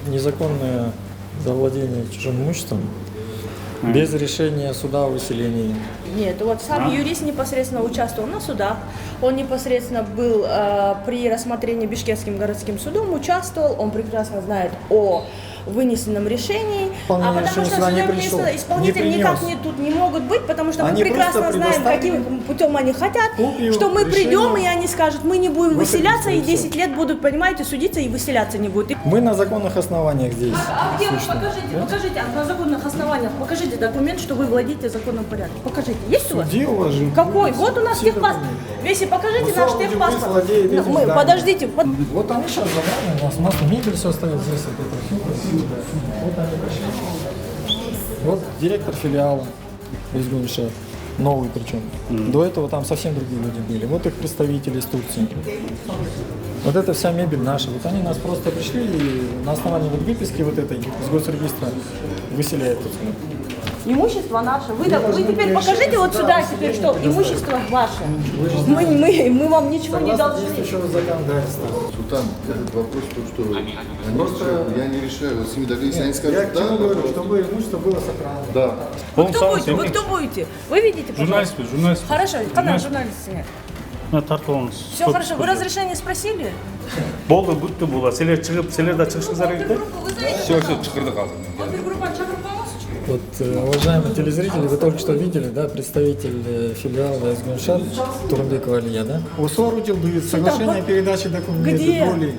незаконное завладение чужим имуществом без решения суда о выселении. Нет, вот сам юрист непосредственно участвовал на судах, он непосредственно был при рассмотрении Бишкекским городским судом, участвовал, он прекрасно знает о вынесенном решении, Исполнение потому что решения суда не пришло, исполнители не никак принес. тут не могут быть, потому что Они мы прекрасно просто знаем, предоставили каким путем они хотят, копию что мы придем, и решения они скажут, мы не будем выселяться, и выселиться, и 10 лет будут, понимаете, судиться и выселяться не будут. Мы на законных основаниях здесь. А где вы? слышно. Покажите на законных основаниях, покажите документ, что вы владеете законным порядком. Покажите, есть у вас? Суде уважим. Какой? Вот у нас Все техпаспорт. документы. Веси, покажите наш Владимир техпаспорт. владеет этим Мы, зданием. подождите. Вот они сейчас забрали у нас мебель все стоит здесь. Вот, это, всё красиво, да. Вот они пришли. Вот директор филиала из Гунша, новый причем. До этого там совсем другие люди были. Вот их представители из Турции. Вот эта вся мебель наша. Вот они нас просто пришли и на основании вот выписки вот этой из госрегистра выселяют отсюда. Имущество наше. Вы теперь покажите вот сюда теперь, что имущество ваше. Мы вам ничего не должны. Действующего законодательства. Султан, этот вопрос, то, что просто я не решаю, вот с ними даже если они Я скажут к да, чему говорю, то- чтобы имущество было сохранено. да. Вы кто будете? Вы кто будете? Вы видите, Журналист, пожалуйста? журналист. Хорошо, канал журналист нет. Все хорошо. Вы разрешение спросили? Болды, бүтті болады. Сілер шығып, сілер да шығышыңыздар керек пе? Все, чықырды қазір. Опергруппа чакырып қойыңызшы. Вот, уважаемые телезрители, вы только что видели, да, представитель филиала из Гуншат, Турмбекова Алия, да? Он соорудил соглашение о передаче документов.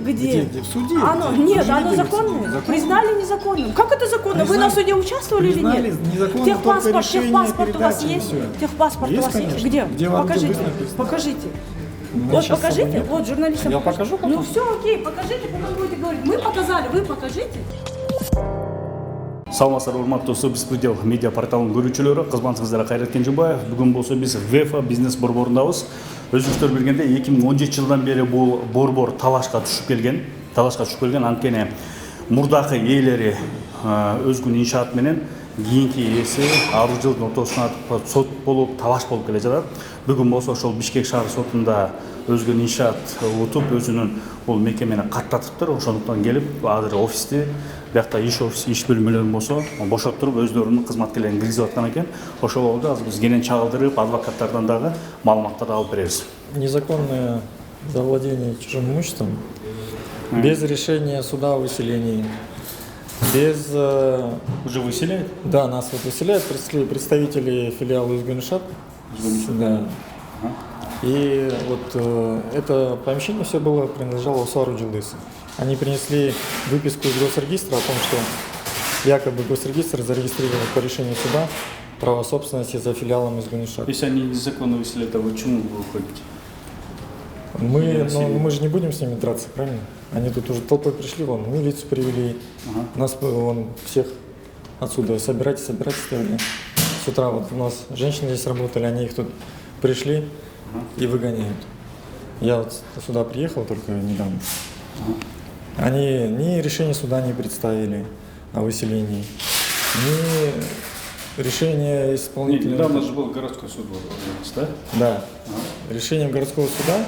Где? В суде. Оно, Вы нет, же оно видели? законное. Признали незаконным. Как это законно? Вы на суде участвовали или Признали нет? незаконным только решение Техпаспорт у вас передачи, есть? и всё. Техпаспорт у Есть, вас есть? конечно. Где? Где в Анке Покажите. будет написано. Покажите. меня Вот сейчас с собой покажите, нет. вот журналистам Я покажите. покажу потом? Ну все, окей, покажите, потом будете говорить. Мы показали, вы покажите. Саламатсыздар, урматтуу достор, биз Предел медиа порталынын көрүүчүлөрү, кызматыңыздарга Кайрат Кенжебаев. Бүгүн болсо биз ВЕФА бизнес борборундабыз. Өзүңүздөр билгендей 2017 жылдан бери бул борбор талашка түшүп келген. Анткени мурдакы ээлери өзгүн иншаат менен кийинки ээси арыз жылдын ортосуна сот болуп, талаш болуп келе жатат. Бүгүн болсо ошол Бишкек шаар сотунда өзгөн иншаат утуп, өзүнүн бул мекемени каттатыптыр. Ошондуктан келип, азыр офисти, биякта иш бөлмөлөрүн болсо бошоттуруп, өздөрүнүн кызматкерлерин киргизип аткан экен. Ошол болду азыр биз кенен чагылдырып, адвокаттардан дагы маалыматтарды алып беребиз. Незаконное завладение чужим имуществом без решения суда о выселении. Без... Уже выселяют? Да, нас вот выселяют представители филиала из Гуншат. Да. И вот это помещение все было принадлежало Усару Джилдысу. Они принесли выписку из госрегистра о том, что якобы госрегистр зарегистрировал по решению суда право собственности за филиалом из Гуншат. Если они незаконно выселяют, то вы чему вы выходите? Мы же не будем с ними драться, правильно? Они тут уже толпой пришли, вон, милицию привели, нас вон, всех отсюда собирать стали. С утра вот у нас женщины здесь работали, они их тут пришли и выгоняют. Я вот сюда приехал только недавно. Они ни решение суда не представили о выселении, ни решение исполнительного... Недавно же был городской суд, да? Да. Решением городского суда,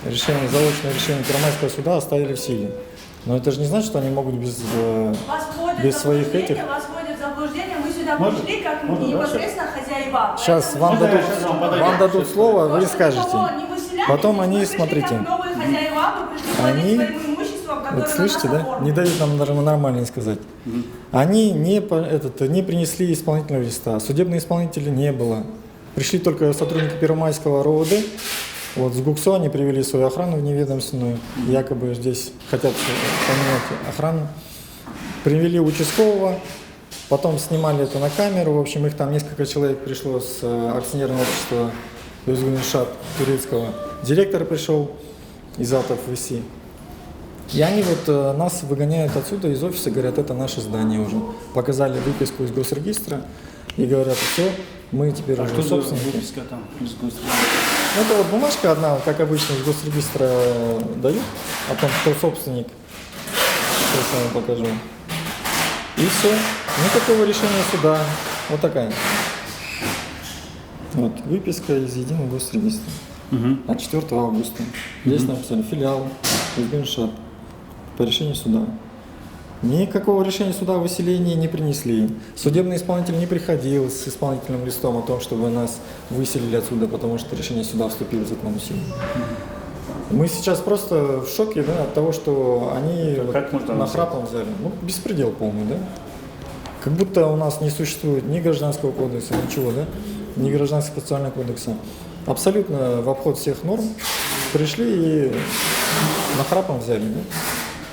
заочное решение Первомайского суда оставили в силе. Но это же не значит, что они могут без своих этих... Вас вводят в заблуждение, мы сюда пришли как непосредственно хозяева. Сейчас вам дадут слово, вы скажете. Потом они, смотрите, они, вот слышите, да, не дают нам даже нормально сказать. Они не принесли исполнительного листа, судебных исполнителей не было. Пришли только сотрудники Первомайского РОВД, вот с ГУКСО они привели свою охрану вневедомственную, якобы здесь хотят поменять охрану. Привели участкового, потом снимали это на камеру, в общем, их там несколько человек пришло с акционерного общества Özgünшат турецкого. Директор пришел из Атов ВСИ. И они вот нас выгоняют отсюда из офиса, говорят, это наше здание уже. Показали выписку из госрегистра и говорят, все, мы теперь уже собственники. Выписка там из госрегистра? Это вот бумажка одна, как обычно, из госрегистра дают, о том, кто собственник. Сейчас я вам покажу. И все. Никакого решения суда. Вот такая. Вот, выписка из единого госрегистра. От 4 августа. Здесь написали филиал Özgünшат по решению суда. Никакого решения суда о выселении не принесли. Судебный исполнитель не приходил с исполнительным листом о том, чтобы нас выселили отсюда, потому что решение суда вступило в законную силу. Мы сейчас просто в шоке, да, от того, что они нахрапом взяли. Ну, беспредел полный, да? Как будто у нас не существует ни гражданского кодекса, ничего, да? Ни гражданского процессуального кодекса. Абсолютно в обход всех норм пришли и нахрапом взяли, да?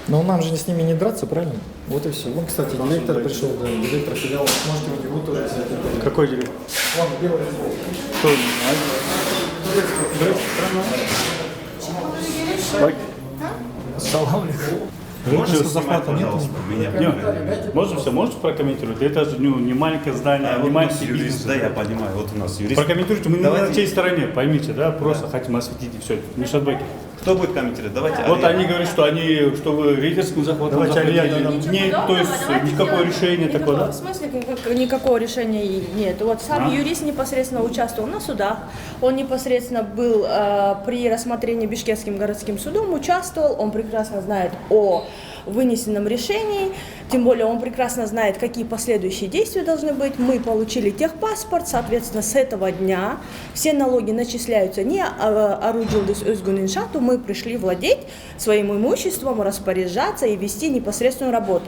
Но нам же с ними не драться, правильно? Вот и все. Вон, кстати, директор пришел, да, директор филиала. Можете у него тоже взять. Какой директор? Вон, белый. Кто? Салам алейкум. Можете захвата нет? Можете прокомментировать? Это же не маленькое здание, не маленький бизнес. Да, я понимаю. Вот у нас юрист. Прокомментируйте, мы не на чьей стороне, поймите, да? Просто хотим осветить и все. Мишатбек. Кто будет комментировать? Давайте. Вот они говорят, что вы рейдерским захватом захватили. Нет, то есть никакого решения такого, да? В смысле никакого решения нет? Вот сам юрист непосредственно участвовал на судах, он непосредственно был при рассмотрении Бишкекским городским судом, участвовал, он прекрасно знает о вынесенном решении, тем более он прекрасно знает, какие последующие действия должны быть. Мы получили техпаспорт, соответственно, с этого дня все налоги начисляются не Аруджилдис Özgünиншату, мы пришли владеть своим имуществом, распоряжаться и вести непосредственную работу.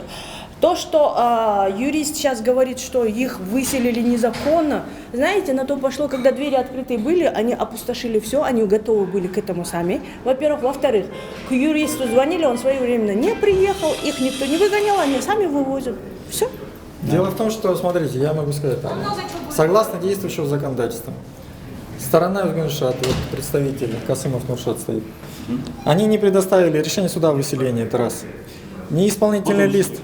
То, что юрист сейчас говорит, что их выселили незаконно, знаете, на то пошло, когда двери открытые были, они опустошили все, они готовы были к этому сами, во-первых. Во-вторых, к юристу звонили, он своевременно не приехал, их никто не выгонял, они сами вывозят. Все. Дело в том, что, смотрите, я могу сказать так. Согласно действующему законодательству, сторона Özgünиншат, вот представитель Касымов Нуршат стоит, они не предоставили решение суда о выселении, это раз. Ни исполнительный лист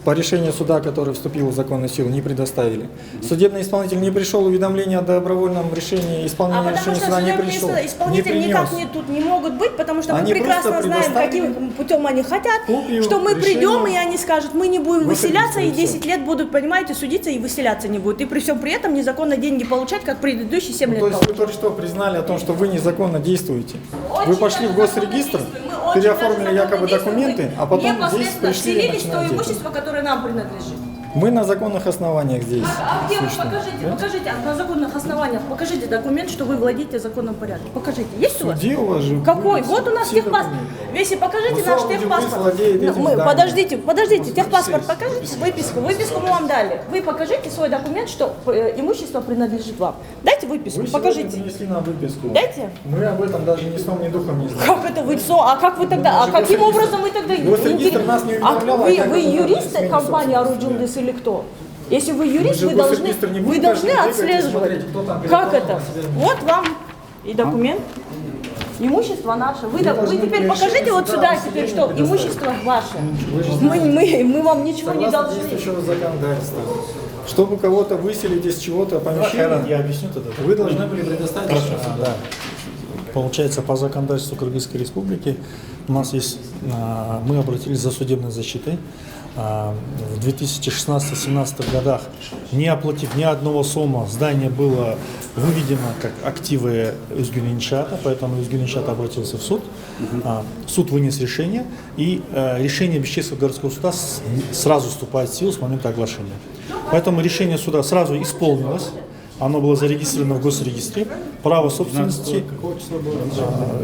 по решению суда, который вступил в законную силу, не предоставили. Судебный исполнитель не пришел, уведомление о добровольном решении, исполнения решения суда не пришел. Исполнители никак тут не могут быть, потому что мы прекрасно знаем, каким путем они хотят, что мы придем, и они скажут, мы не будем выселяться, и 10 лет будут, понимаете, судиться и выселяться не будут. И при всем при этом незаконно деньги получать, как предыдущие 7 лет. То есть вы только что признали о том, что вы незаконно действуете. Вы пошли в госрегистр, переоформили якобы документы, а потом здесь пришли и вселились в то имущество, которое нам принадлежит. Мы на законных основаниях здесь. А где вы? Покажите, на законных основаниях, покажите документ, что вы владеете законным порядком. Покажите, есть у вас? Где у вас же? Какой? Вот у нас техпаспорт. Веси, покажите наш техпаспорт. Подождите, техпаспорт покажите, выписку мы вам дали. Вы покажите свой документ, что имущество принадлежит вам. Дайте выписку, вы покажите. принесли нам выписку. Дайте. Мы об этом даже ни сном, ни духом не знаем. Как это вы все? А как вы тогда? А каким образом вы тогда? Вы юрист компании Аруджилдис или кто? Если вы юрист, вы должны отслеживать. Как это? Вот вам и документ. Имущество наше. Вы теперь покажите вот сюда, теперь, что имущество ваше. Мы вам ничего не должны. Чтобы кого-то выселить из чего-то помещения, Я объясню тогда. вы должны были предоставить. Да. Получается, по законодательству Кыргызской Республики у нас есть, мы обратились за судебной защитой. В 2016-2017 годах, не оплатив ни одного сомма, здание было выведено как активы Özgünиншата, поэтому Özgünиншат обратился в суд. Суд вынес решение, и решение Бишкекского городского суда сразу вступает в силу с момента оглашения. Поэтому решение суда сразу исполнилось. Оно было зарегистрировано в госрегистре. Право собственности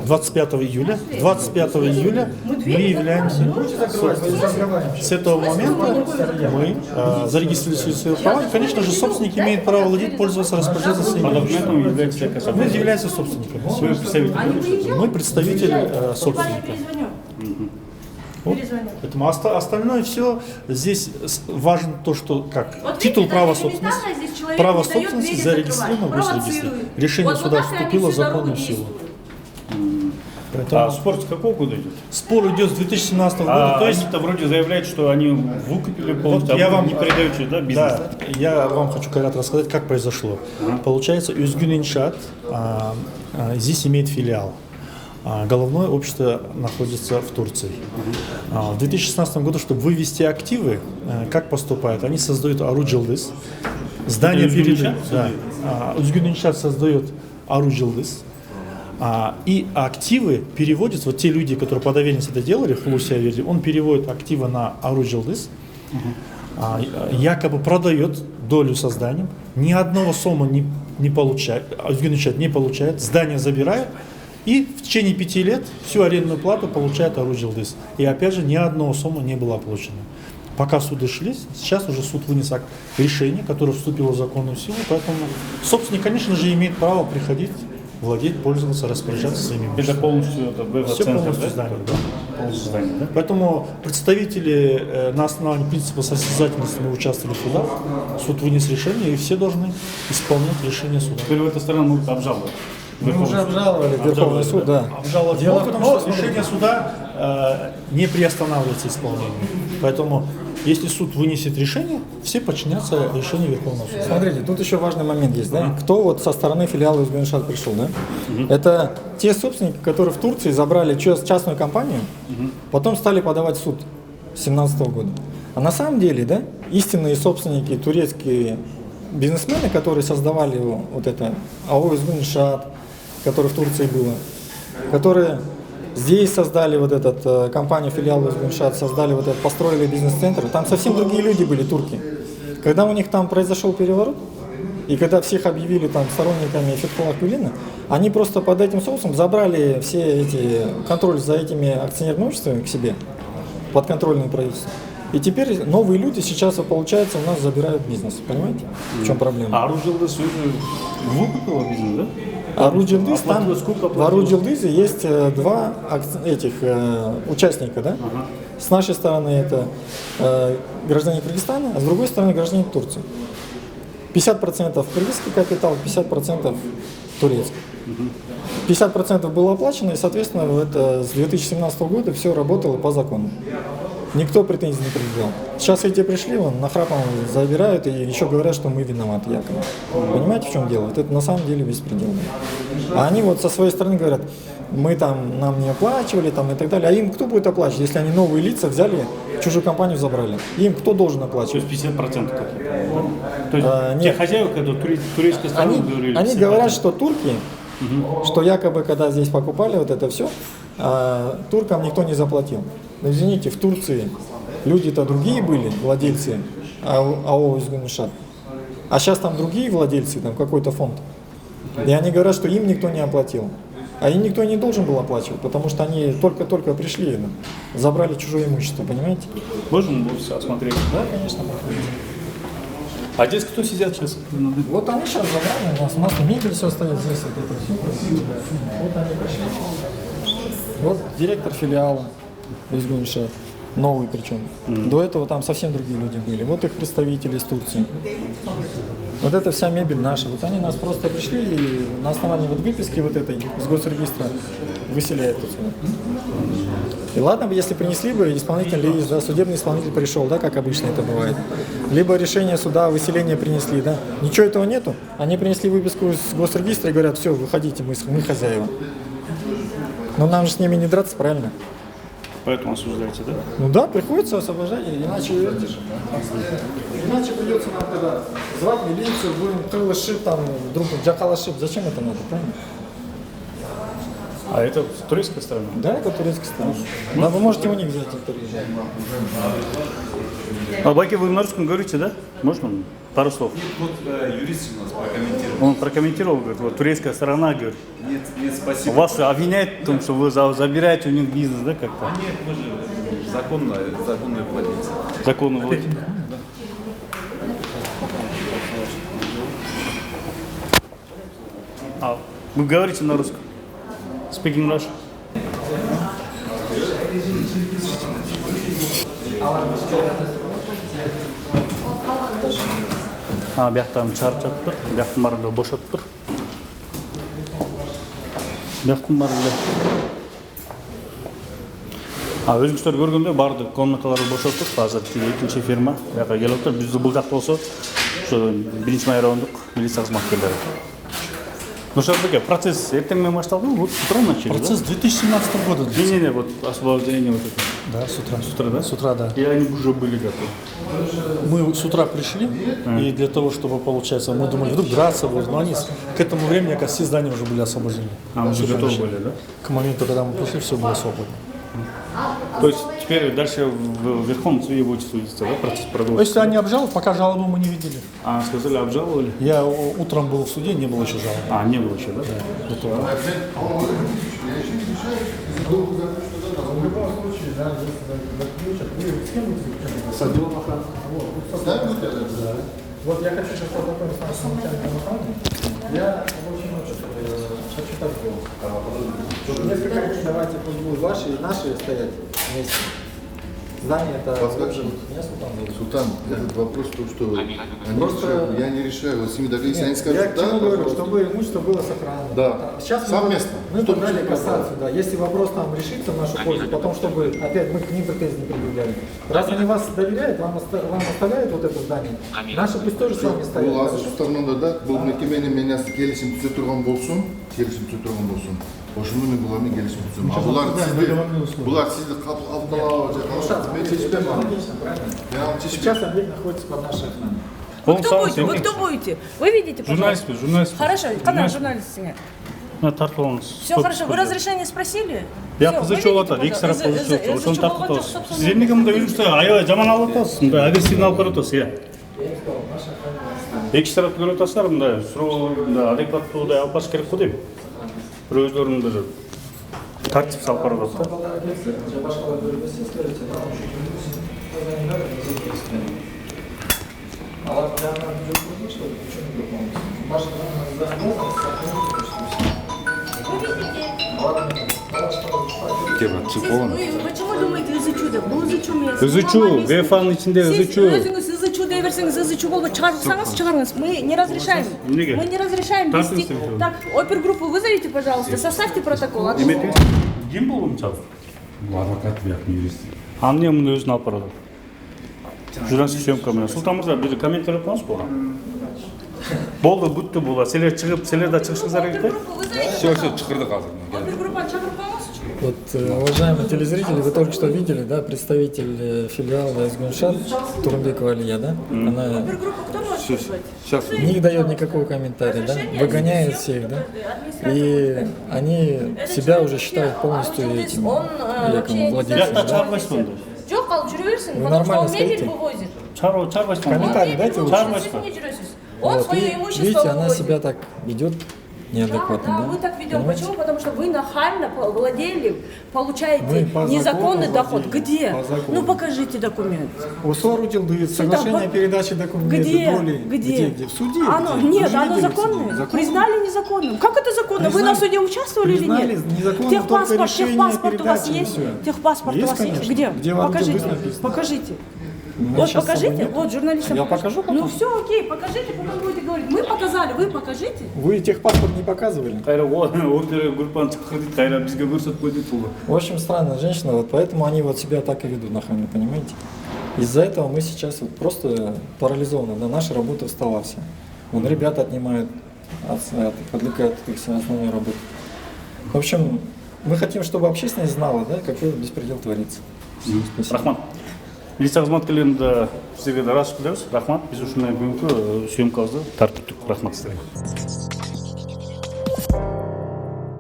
25 июля. 25 июля мы являемся... С этого момента мы зарегистрировали свои права. И, конечно же, собственник имеет право владеть, пользоваться, распоряжаться своими документами. Мы являемся собственниками. Мы представитель собственника. Вот. Поэтому остальное все здесь важно то, что как вот титул права собственности. Право собственности зарегистрировано в госрегистре. Решение суда вступило в законную силу. А спор с какого года идет? Спор идет с 2017 года. То есть это вроде заявляет, что они выкупили полностью, вот я вам не передаете, да, бизнес? Да, я вам хочу, Кайрат, рассказать, как произошло. Получается, Özgünиншат здесь имеет филиал. Головное общество находится в Турции. В 2016 году, чтобы вывести активы, как поступают? Они создают Аруджилдис. Здание перед... Özgünиншат создает Аруджилдис. И активы переводятся, вот те люди, которые по доверенности это делали, Хулуси Аверди, он переводит активы на Ару Джилдыз, якобы продает долю со зданием, ни одного сома не получает, не получает, здание забирает, и в течение 5 лет всю арендную плату получает Ару Джилдыз. И опять же, ни одного сома не было получено. Пока суды шли, сейчас уже суд вынес решение, которое вступило в законную силу, поэтому собственник, конечно же, имеет право приходить, владеть, пользоваться, распоряжаться своими имуществом. Это полностью Все полностью здание, да? Полностью здание, да? Поэтому представители на основании принципа состязательности мы участвовали в судах, суд вынес решение, и все должны исполнять решение суда. Теперь в эту сторону могут обжаловать. Мы уже обжаловали в Верховный суд, да. Обжаловать Дело могут, в том, но что, решение суда не приостанавливается исполнением. Поэтому, если суд вынесет решение, все подчинятся решению Верховного суда. Смотрите, тут еще важный момент есть, да? Кто вот со стороны филиала Узгеншат пришел, да? Это те собственники, которые в Турции забрали частную компанию, потом стали подавать в суд с 2017 года. А на самом деле, да, истинные собственники, турецкие бизнесмены, которые создавали вот это АО Узгеншат, который в Турции было, которые здесь создали вот этот компанию филиал Узгеншат, создали вот этот, построили бизнес-центр. Там совсем другие люди были, турки. Когда у них там произошел переворот, и когда всех объявили там сторонниками Фетхуллах Гюлена, они просто под этим соусом забрали все эти контроль за этими акционерными обществами к себе, подконтрольное правительство. И теперь новые люди сейчас, получается, у нас забирают бизнес. Понимаете, в чем проблема? Ару Джилдыз выкупила бизнес, да? Ару Джилдыз, там, сколько в Ару Джилдызе есть два участника, да? С нашей стороны это граждане Кыргызстана, а с другой стороны граждане Турции. 50% кыргызский капитал, 50% турецкий. 50% было оплачено, и, соответственно, это с 2017 года все работало по закону. Никто претензий не предъявлял. Сейчас эти пришли, нахрапом забирают и еще говорят, что мы виноваты якобы. Понимаете, в чем дело? Вот это на самом деле беспредел. А они вот со своей стороны говорят, нам не оплачивали там, и так далее. А им кто будет оплачивать, если они новые лица взяли, чужую компанию забрали? Им кто должен То оплачивать? есть 50% как? То есть те хозяева, когда турецкая страна говорили, Они 50%. говорят, что турки, что якобы когда здесь покупали вот это все, туркам никто не заплатил. Но извините, в Турции люди-то другие были, владельцы АО Узгеншат. А сейчас там другие владельцы, там какой-то фонд. И они говорят, что им никто не оплатил. А им никто не должен был оплачивать, потому что они только-только пришли, забрали чужое имущество, понимаете? Можем все осмотреть? Да, конечно. А здесь кто сидят сейчас? Вот они сейчас забрали, у нас мебель все стоит здесь. Вот, это все. Вот они пришли. Вот директор филиала Узгеншат, новый причем. До этого там совсем другие люди были. Вот их представители из Турции. Вот это вся мебель наша. Вот они нас просто пришли и на основании вот выписки вот этой из госрегистра выселяют отсюда. И ладно бы, если принесли бы исполнительный лист, да, судебный исполнитель пришел, да, как обычно это бывает. Либо решение суда о выселении принесли, да. Ничего этого нету. Они принесли выписку из госрегистра и говорят, все, выходите, мы хозяева. Но нам же с ними не драться, правильно? Поэтому осуждаете, да? Ну да, приходится освобождать, иначе придется нам тогда звать милицию, будем тылышип, там, друг джакалашип. Зачем это надо, правильно? А это турецкая страна? Да, это турецкая страна. Да, вы можете у них взять интервью. А Баки, вы на русском говорите, да? Можно пару слов? Вот юрист у нас прокомментировал. Он прокомментировал, говорит, вот турецкая сторона, говорит, Нет, спасибо. вас обвиняют в том, что вы забираете у них бизнес, да, как-то? Нет, мы же законные владельцы. Законный владелец. А вы говорите на русском? Speaking Russian? Бияқтан чарчап тұр, бияқтың барында бошап тұр. Бияқтың барында. Өзіңіздер көргенде барды комнаталары бошап тұр. Қазір екінші фирма жаққа келіп тұр. Бізді бұл жақта болса, бірінші майрауындық милиция қызметкерлері. Нушарбеке, процесс эртеңмен башталды, вот с утра начали, Процесс 2017 года. да? Не, вот освобождение вот это. Да, с утра. С утра, да? С утра, да. И они уже были готовы. Мы с утра пришли, и для того, чтобы, получается, мы думали, вдруг драться будут, но они к этому времени, как все здания уже были освобождены. Уже готовы были, да? К моменту, когда мы пришли, все было свободно. То есть теперь дальше в Верховном суде будете судиться, да? Процесс продолжится? Если они обжалуют, пока жалобу мы не видели. А, сказали, обжаловали? Я утром был в суде, не было еще жалобы. А, не было еще, да? Вот я хочу сейчас познакомиться с начальником охраны. Я очень хочу так сделать. Несколько дней давайте пусть будут ваши и наши стоять вместе. Здание это меня Султан, этот вопрос, то, что они Просто- решают, я не решаю. Вот с ними договорились, они Я скажут, к чему да, говорю, пожалуйста. чтобы имущество было сохранено. Да. Сейчас Совместно. мы Чтобы подали что-то кассацию, да. Если вопрос там решится в нашу пользу, потом чтобы опять мы к ним претензий не предъявляли. Раз они вас доверяют, вам оставляют вот это здание, наши пусть тоже с вами Бұл стоят. азыр ұстарманда да, бұл мекеменің менен келісім түзе тұрған болсын, ошону мен булармен келісім түзөм. А булар сизди кабыл алдылау, мен чечпейм аны. Мен аны чечпейм. Сейчас объект находится под нашей охраной. Вы кто будете? Вы кто будете? Вы видите, Журналист, пожалуйста? журналист. Хорошо, когда журналист нет? Тартып алыңыз. Все хорошо, вы разрешение спросили? Я Всё, кызычу вы атат, видите, эки тарап пожалуйста, кызычу атат. Ошону ызычуу тартып болгон жок, атасыз. собственно. Сиз эмнеге мындай жүрүпсүз? Аябай жаман алып атасыз, мындай агрессивный алып барып атасыз, иә. Эки тарапты көрүп атасыздар, мындай суроо, мындай адекваттуудай алып барыш керек го дейм. Бирөө өздөрүнүн тартипсиз алып барып атат да. Вы почему думаете ызычуу деп? Бул ызычуу эмес. Ызычуу, ВФАнын ичинде ызычуу. Сиз өзүңүз ызычуу дей берсеңиз, ызычуу болбойт, чыгарсаңыз чыгарыңыз. Мы не разрешаем. Неге? Мы не разрешаем Так, вести. инструктор. Так, опергруппу вызовите, пожалуйста, составьте протокол. Эметиңиз ким болду мисалы? Бул адвокат бияктын юристи. А эмне муну өзүн алып барат? Журналистик съемка менен. Султан мырза, бир комментарий коңуз буга. Болду, бүттү була. Силер чыгып, силер да чыгышыңыздар керек да? Опергруппу вызовите. Все, чыкырдык азыр. Опергруппаны чакырып коюңузчу. Вот, уважаемые телезрители, вы только что видели, да, представитель филиала из Гюншан, Турмбекова Алия, да? Она Опергруппу кто может вызвать? Сейчас. не дает никакого комментария, да? Выгоняет всех, да? И они себя уже считают полностью этим якобы владельцами, Биякта да? чыгарбайсыз мындай. Жок, алып жүрө берсин, Вы потому что нормально он мебель стоите? вывозит. Чыгарбайсыз мындай. Комментарий дайте лучше. Он Вот, свое и имущество видите, она вывозит. себя так ведет неадекватно, Да, да? мы так ведем. Понимаете? Почему? Потому что вы нахально владели, получаете Мы по незаконный закону доход. владели, Где? по закону. Ну покажите документ. Усорудил дает соглашение о передаче документов. Где? доли. Где? В суде. Оно, где? Вы нет, же оно видели в законное. суде? Законно. Признали незаконным. Как это законно? Вы на Признали. суде участвовали или Признали нет? незаконно Техпаспорт, только решение техпаспорт у вас передачи, и есть? всё. Техпаспорт у Есть, вас есть? конечно. Где? Где в Покажите. Антибыс написано. Покажите. меня Вот сейчас с собой покажите, нет. вот журналистам Я покажите. покажу потом? Ну все, окей, покажите, потом будете говорить. Мы показали, вы покажите. Вы техпаспорт не показывали? Кайра опера группаны чакырдык, кайра бизге көрсөтпөй дейт бул. В общем, странная женщина, вот поэтому они вот себя так и ведут нахально, понимаете? Из-за этого мы сейчас вот просто парализованы, да, наша работа встала вся. Вон ребята отнимают, отвлекают от их основной работы. В общем, мы хотим, чтобы общественность знала, да, какой беспредел творится. Спасибо. Рахмат. Милиция кызматкерлеринде сизге да ыраазычылык билдиребиз. Рахмат. Биз ушундай бүгүнкү сүйөмкабызды тартиптик. Рахмат сизге.